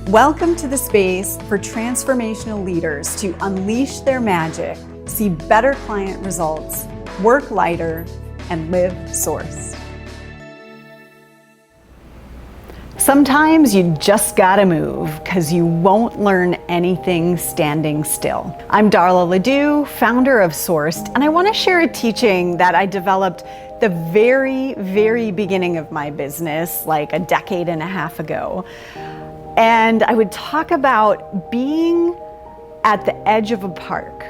Welcome to the space for transformational leaders to unleash their magic, see better client results, work lighter, and live source. Sometimes you just gotta move because you won't learn anything standing still. I'm Darla LeDoux, founder of Sourced, and I want to share a teaching that I developed the very beginning of my business, like a decade and a half ago. And I would talk about being at the edge of a park,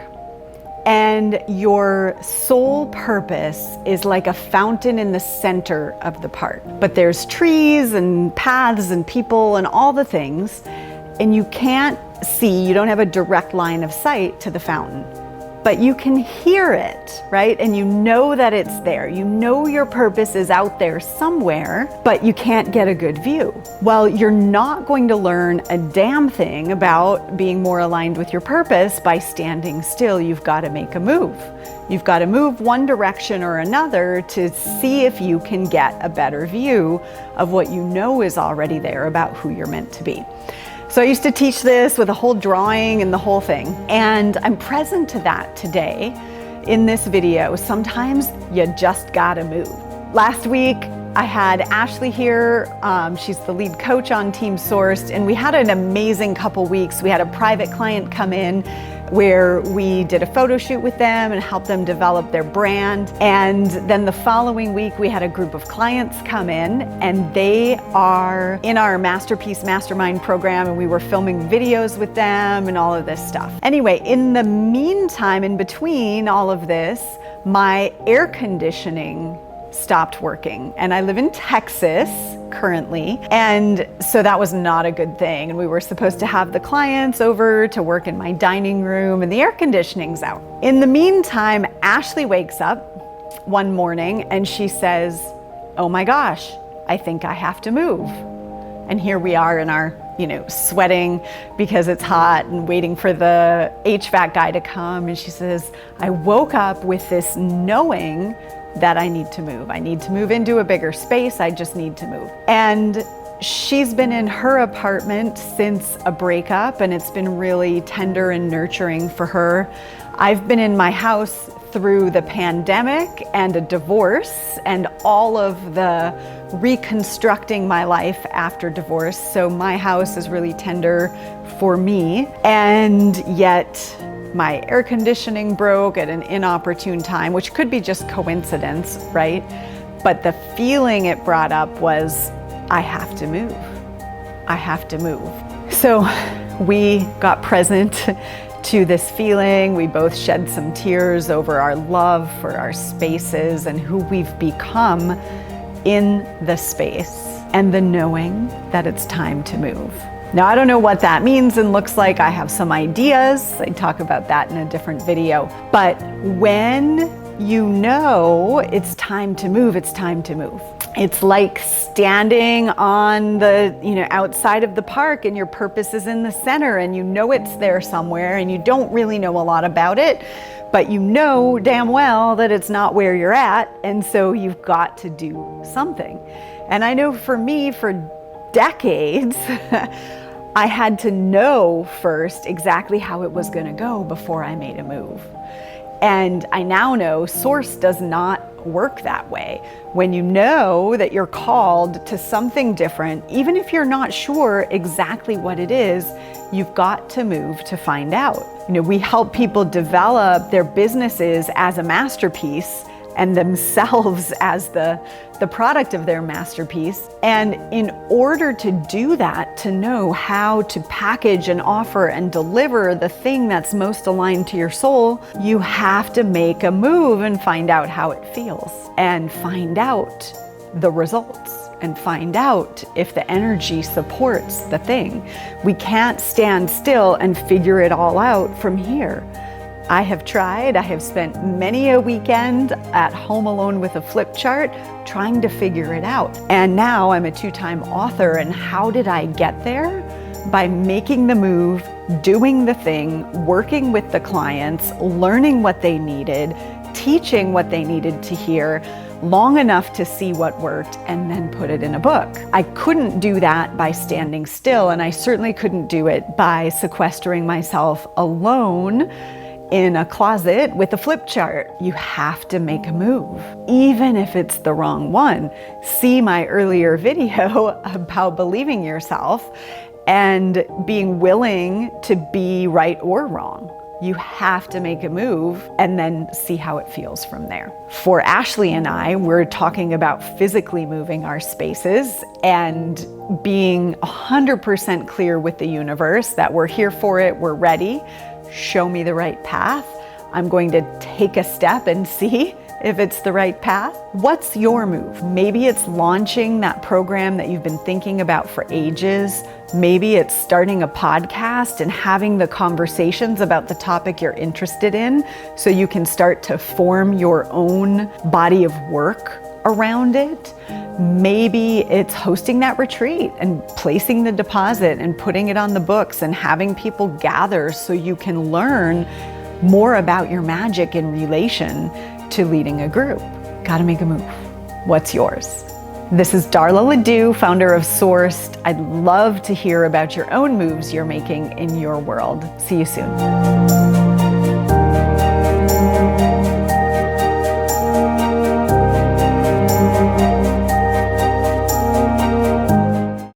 and your sole purpose is like a fountain in the center of the park. But there's trees and paths and people and all the things, and you can't see, you don't have a direct line of sight to the fountain. But you can hear it, right? And you know that it's there. You know your purpose is out there somewhere, but you can't get a good view. Well, you're not going to learn a damn thing about being more aligned with your purpose by standing still. You've got to make a move. You've got to move one direction or another to see if you can get a better view of what you know is already there about who you're meant to be. So I used to teach this with a whole drawing and the whole thing, and I'm present to that today in this video. Sometimes you just gotta move. Last week, I had Ashlie here. She's the lead coach on Team Sourced, and we had an amazing couple weeks. We had a private client come in where we did a photo shoot with them and helped them develop their brand. And then the following week, we had a group of clients come in, and they are in our Masterpiece Mastermind program, and we were filming videos with them and all of this stuff. Anyway, in the meantime, in between all of this, my air conditioning stopped working, and I live in Texas currently, and so that was not a good thing. And we were supposed to have the clients over to work in my dining room, and the air conditioning's out. In the meantime, Ashlie wakes up one morning and she says, "Oh my gosh, I think I have to move." And here we are in our, sweating because it's hot and waiting for the HVAC guy to come. And she says, "I woke up with this knowing that I need to move. I need to move into a bigger space. I just need to move." And she's been in her apartment since a breakup, and it's been really tender and nurturing for her. I've been in my house through the pandemic and a divorce and all of the reconstructing my life after divorce. So my house is really tender for me. And yet my air conditioning broke at an inopportune time, which could be just coincidence, right? But the feeling it brought up was, I have to move. I have to move. So we got present to this feeling. We both shed some tears over our love for our spaces and who we've become in the space, and the knowing that it's time to move. Now, I don't know what that means and looks like. I have some ideas. I talk about that in a different video. But when you know it's time to move, it's time to move. It's like standing on the, outside of the park, and your purpose is in the center, and you know it's there somewhere, and you don't really know a lot about it, but you know damn well that it's not where you're at, and so you've got to do something. And I know for me, for decades, I had to know first exactly how it was going to go before I made a move. And I now know Source does not work that way. When you know that you're called to something different, even if you're not sure exactly what it is, you've got to move to find out. We help people develop their businesses as a masterpiece and themselves as the product of their masterpiece. And in order to do that, to know how to package and offer and deliver the thing that's most aligned to your soul, you have to make a move and find out how it feels, and find out the results, and find out if the energy supports the thing. We can't stand still and figure it all out from here. I have tried. I have spent many a weekend at home alone with a flip chart trying to figure it out. And now I'm a 2-time author. And how did I get there? By making the move, doing the thing, working with the clients, learning what they needed, teaching what they needed to hear, long enough to see what worked and then put it in a book. I couldn't do that by standing still, and I certainly couldn't do it by sequestering myself alone in a closet with a flip chart. You have to make a move, even if it's the wrong one. See my earlier video about believing yourself and being willing to be right or wrong. You have to make a move and then see how it feels from there. For Ashlie and I, we're talking about physically moving our spaces and being 100% clear with the universe that we're here for it, we're ready. Show me the right path. I'm going to take a step and see if it's the right path. What's your move? Maybe it's launching that program that you've been thinking about for ages. Maybe it's starting a podcast and having the conversations about the topic you're interested in so you can start to form your own body of work around it. Maybe it's hosting that retreat and placing the deposit and putting it on the books and having people gather so you can learn more about your magic in relation to leading a group. Gotta make a move. What's yours? This is Darla LeDoux, founder of Sourced. I'd love to hear about your own moves you're making in your world. See you soon.